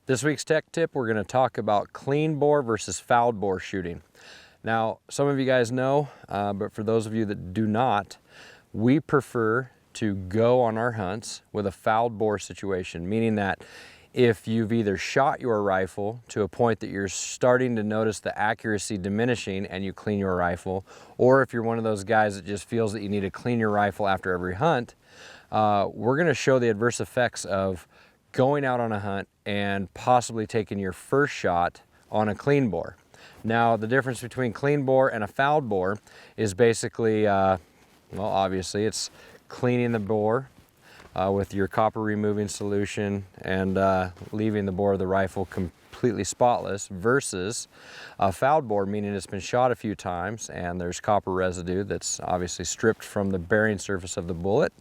This week's tech tip, we're going to talk about clean bore versus fouled bore shooting. Now, some of you guys know, but for those of you that do not, we prefer to go on our hunts with a fouled bore situation, meaning that if you've either shot your rifle to a point that you're starting to notice the accuracy diminishing and you clean your rifle, or if you're one of those guys that just feels that you need to clean your rifle after every hunt, we're going to show the adverse effects of going out on a hunt and possibly taking your first shot on a clean bore. Now, the difference between clean bore and a fouled bore is basically, well, obviously it's cleaning the bore with your copper removing solution and leaving the bore of the rifle completely spotless, versus a fouled bore, meaning it's been shot a few times and there's copper residue that's obviously stripped from the bearing surface of the bullet.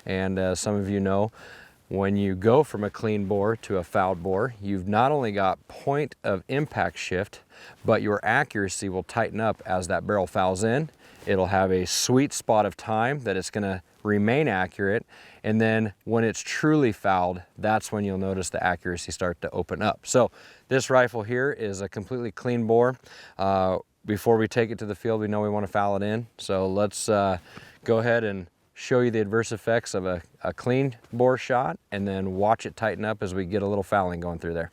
And as some of you know, when you go from a clean bore to a fouled bore, you've not only got point of impact shift, but your accuracy will tighten up as that barrel fouls in. It'll have a sweet spot of time that it's gonna remain accurate. And then when it's truly fouled, that's when you'll notice the accuracy start to open up. So this rifle here is a completely clean bore. Before we take it to the field, we know we wanna foul it in. So let's go ahead and show you the adverse effects of a clean bore shot, and then watch it tighten up as we get a little fouling going through there.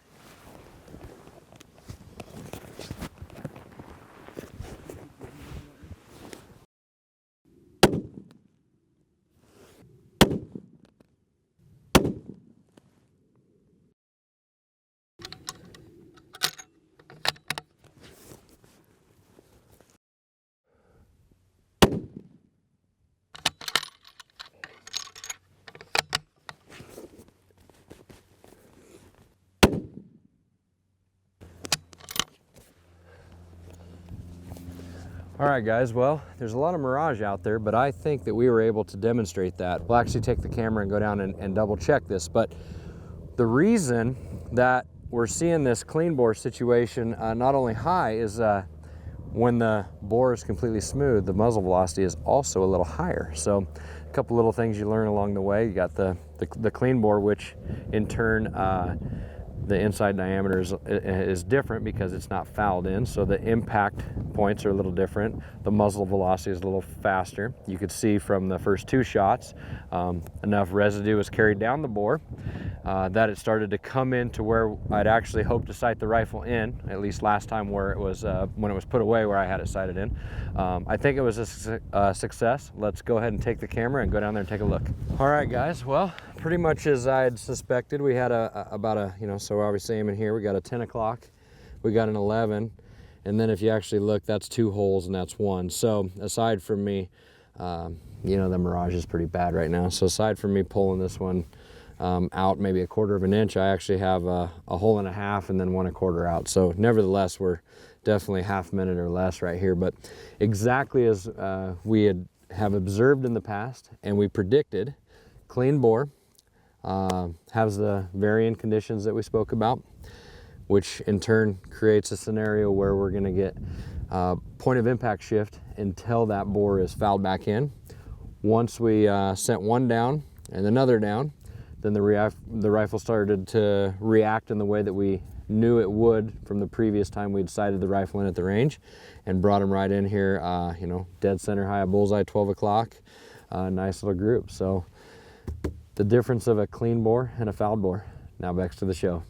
All right, guys, well, there's a lot of mirage out there, but I think that we were able to demonstrate that. We'll actually take the camera and go down and double check this. But the reason that we're seeing this clean bore situation not only high is when the bore is completely smooth, the muzzle velocity is also a little higher. So a couple little things you learn along the way. You got the clean bore, which in turn, the inside diameter is different because it's not fouled in, so the impact points are a little different. The muzzle velocity is a little faster. You could see from the first two shots, enough residue was carried down the bore that it started to come into where I'd actually hoped to sight the rifle in, at least last time where it was, when it was put away where I had it sighted in. I think it was a success. Let's go ahead and take the camera and go down there and take a look. All right, guys, well, pretty much as I had suspected, we had about a, so obviously aiming here, we got a 10 o'clock, we got an 11, and then if you actually look, that's two holes and that's one. So aside from me, the mirage is pretty bad right now. So aside from me pulling this one out maybe a quarter of an inch, I actually have a hole and a half and then 1 1/4 out. So nevertheless, we're definitely half minute or less right here. But exactly as we have observed in the past and we predicted, clean bore has the varying conditions that we spoke about, which in turn creates a scenario where we're going to get point of impact shift until that bore is fouled back in. Once we sent one down and another down, then the rifle started to react in the way that we knew it would from the previous time we'd sighted the rifle in at the range, and brought him right in here, dead center high, a bullseye, 12 o'clock, nice little group. So the difference of a clean bore and a fouled bore. Now back to the show.